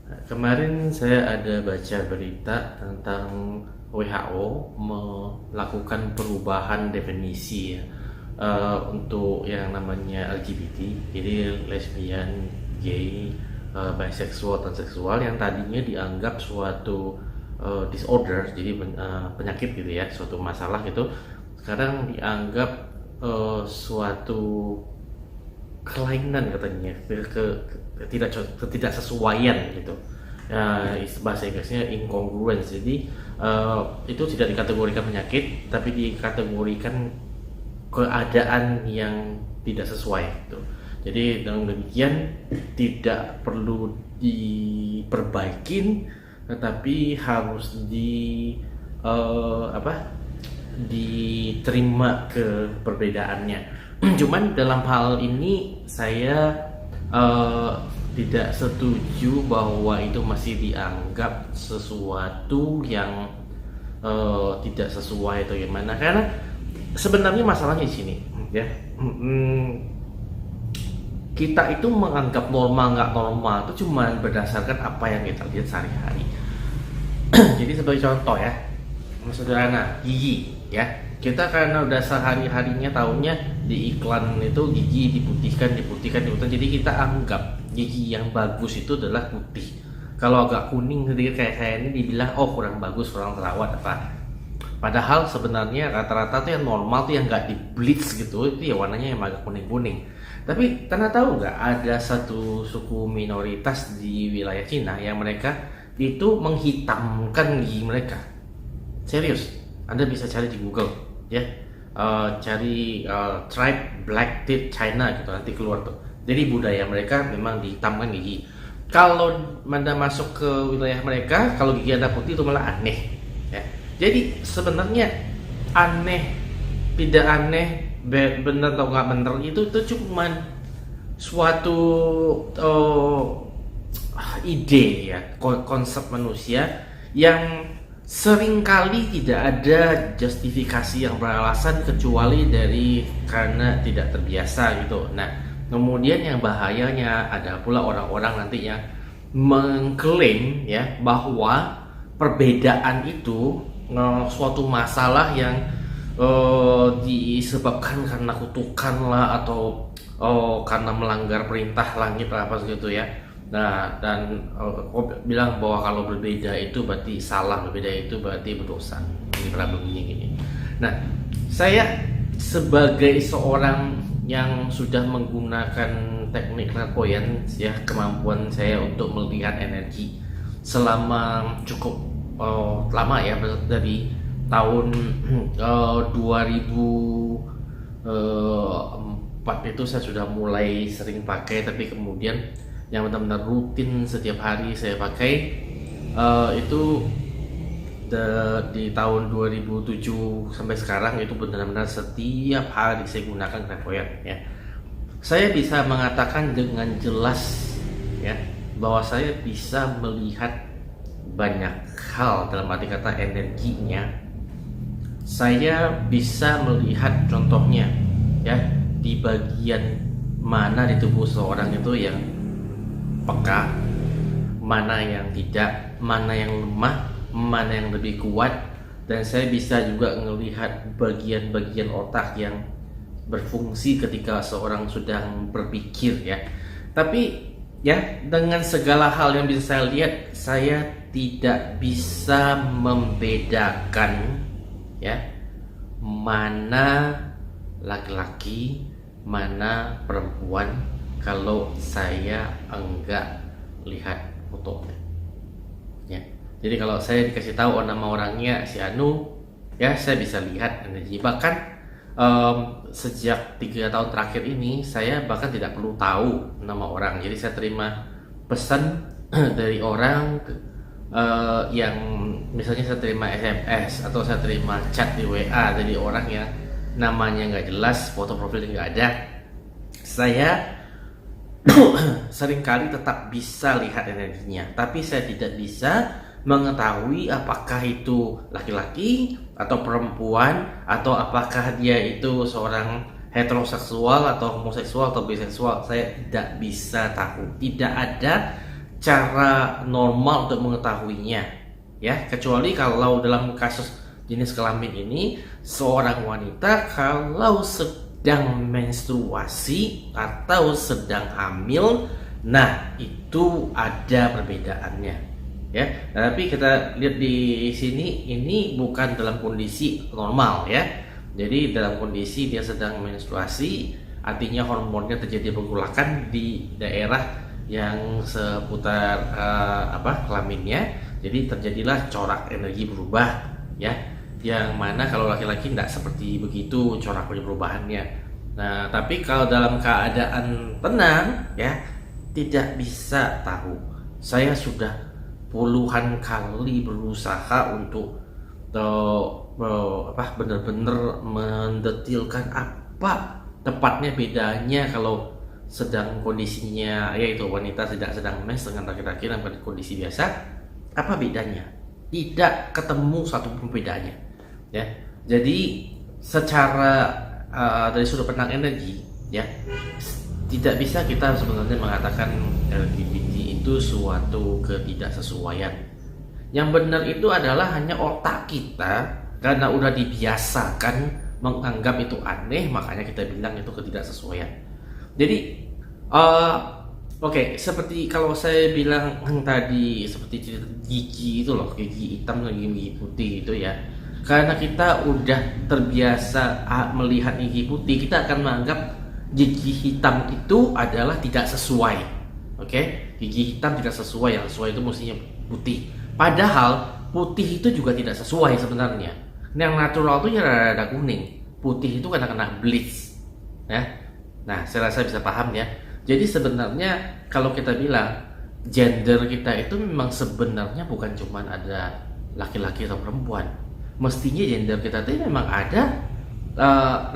Kemarin saya ada baca berita tentang WHO melakukan perubahan definisi ya, untuk yang namanya LGBT, jadi lesbian, gay, biseksual, transseksual yang tadinya dianggap suatu disorder, jadi penyakit gitu ya, suatu masalah gitu, sekarang dianggap suatu kelainan katanya ketidaksesuaian gitu. Bahasa Inggrisnya incongruence. Jadi itu tidak dikategorikan penyakit tapi dikategorikan keadaan yang tidak sesuai gitu. Jadi dengan demikian tidak perlu diperbaikin tetapi harus diterima ke perbedaannya. Cuman dalam hal ini saya eh, tidak setuju bahwa itu masih dianggap sesuatu yang tidak sesuai atau gimana, karena sebenarnya masalahnya di sini ya. Kita itu menganggap normal nggak normal itu cuma berdasarkan apa yang kita lihat sehari-hari. Jadi sebagai contoh ya, sederhana, gigi ya, kita karena udah sehari-harinya tahunya di iklan itu gigi diputihkan, jadi kita anggap gigi yang bagus itu adalah putih. Kalau agak kuning sedikit kayak ini dibilang oh kurang bagus, kurang terawat apa. Padahal sebenarnya rata-rata tuh yang normal tuh yang nggak di bleach gitu, itu ya warnanya yang agak kuning-kuning. Tapi karena tahu nggak, ada satu suku minoritas di wilayah Cina yang mereka itu menghitamkan gigi mereka. Serius, Anda bisa cari di Google ya. Cari tribe black teeth China gitu, nanti keluar tuh. Jadi budaya mereka memang dihitamkan gigi. Kalau Anda masuk ke wilayah mereka, kalau gigi Anda putih itu malah aneh ya. Jadi sebenarnya aneh tidak aneh, benar atau nggak benar itu cuman suatu ide ya, konsep manusia yang seringkali tidak ada justifikasi yang beralasan kecuali dari karena tidak terbiasa gitu. Nah, kemudian yang bahayanya ada pula orang-orang nanti yang mengklaim ya bahwa perbedaan itu suatu masalah yang disebabkan karena kutukan lah atau karena melanggar perintah langit apa gitu ya. Nah, dan bilang bahwa kalau berbeda itu berarti salah, berbeda itu berarti berdosa. Ini problemnya gini. Nah, saya sebagai seorang yang sudah menggunakan teknik clairvoyance ya, kemampuan saya untuk melihat energi selama cukup lama ya, dari tahun 2004 itu saya sudah mulai sering pakai, tapi kemudian yang benar-benar rutin setiap hari saya pakai itu di tahun 2007 sampai sekarang, itu benar-benar setiap hari saya gunakan clairvoyant ya. Saya bisa mengatakan dengan jelas ya bahwa saya bisa melihat banyak hal, dalam arti kata energinya. Saya bisa melihat contohnya ya, di bagian mana di tubuh seorang itu yang peka, mana yang tidak, mana yang lemah, mana yang lebih kuat. Dan saya bisa juga melihat bagian-bagian otak yang berfungsi ketika seorang sedang berpikir ya. Tapi ya, dengan segala hal yang bisa saya lihat, saya tidak bisa membedakan ya mana laki-laki, mana perempuan kalau saya enggak lihat fotonya ya. Jadi kalau saya dikasih tahu nama orangnya si Anu ya, saya bisa lihat energi. Bahkan sejak 3 tahun terakhir ini saya bahkan tidak perlu tahu nama orang. Jadi saya terima pesan dari orang yang misalnya saya terima SMS atau saya terima chat di WA dari orang yang namanya nggak jelas, foto profilnya nggak ada, saya seringkali tetap bisa lihat energinya. Tapi saya tidak bisa mengetahui apakah itu laki-laki atau perempuan, atau apakah dia itu seorang heteroseksual atau homoseksual atau biseksual. Saya tidak bisa tahu. Tidak ada cara normal untuk mengetahuinya, ya, kecuali kalau dalam kasus jenis kelamin ini seorang wanita kalau sedang menstruasi atau sedang hamil, nah itu ada perbedaannya, ya. Tapi kita lihat di sini ini bukan dalam kondisi normal, ya. Jadi dalam kondisi dia sedang menstruasi, artinya hormonnya terjadi pergolakan di daerah yang seputar kelaminnya, jadi terjadilah corak energi berubah, ya, yang mana kalau laki-laki tidak seperti begitu corak perubahannya. Nah, tapi kalau dalam keadaan tenang, ya, tidak bisa tahu. Saya sudah puluhan kali berusaha untuk benar-benar mendetilkan apa tepatnya bedanya kalau sedang kondisinya, yaitu wanita tidak sedang mens dengan laki-laki dalam kondisi biasa, apa bedanya? Tidak ketemu satu pun bedanya, ya. Jadi secara dari sudut pandang energi, ya, tidak bisa kita sebenarnya mengatakan LGBT itu suatu ketidaksesuaian. Yang benar itu adalah hanya otak kita karena udah dibiasakan menganggap itu aneh, makanya kita bilang itu ketidaksesuaian. Jadi seperti kalau saya bilang tadi, seperti gigi itu loh, gigi hitam dan gigi putih itu, ya. Karena kita udah terbiasa melihat gigi putih, kita akan menganggap gigi hitam itu adalah tidak sesuai. Gigi hitam tidak sesuai, yang sesuai itu mestinya putih. Padahal putih itu juga tidak sesuai sebenarnya. Yang natural itu ya rada kuning, putih itu karena kena bleach, ya. Nah, saya rasa bisa paham, ya. Jadi sebenarnya kalau kita bilang gender kita itu memang sebenarnya bukan cuma ada laki-laki atau perempuan. Mestinya gender kita itu memang ada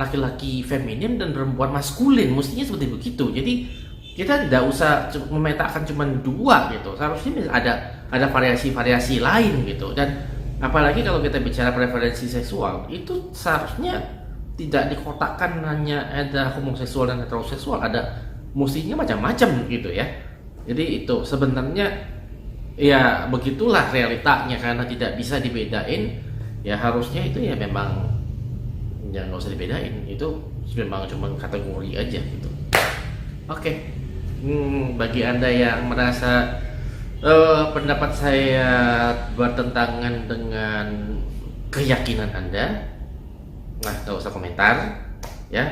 laki-laki feminin dan perempuan maskulin. Mestinya seperti begitu. Jadi kita tidak usah memetakan cuma dua gitu. Seharusnya ada variasi-variasi lain gitu. Dan apalagi kalau kita bicara preferensi seksual, itu seharusnya tidak dikotakkan hanya ada homoseksual dan heteroseksual, ada mestinya macam-macam gitu, ya. Jadi itu sebenarnya ya begitulah realitanya, karena tidak bisa dibedain, ya harusnya itu ya memang ya nggak usah dibedain, itu memang cuma kategori aja gitu. Bagi Anda yang merasa pendapat saya bertentangan dengan keyakinan Anda, nah, gak usah komentar, ya,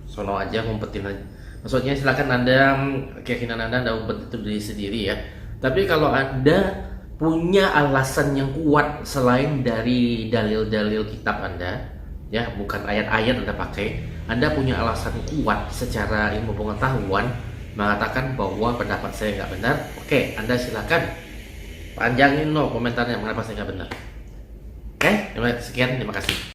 sono aja, ngumpetin aja. Maksudnya silakan Anda, keyakinan Anda umpet itu diri sendiri, ya. Tapi kalau Anda punya alasan yang kuat selain dari dalil-dalil kitab Anda, ya, bukan ayat-ayat Anda pakai, Anda punya alasan kuat secara ilmu pengetahuan mengatakan bahwa pendapat saya nggak benar, Anda silakan panjangin komentarnya mengapa saya nggak benar. Sekian, terima kasih.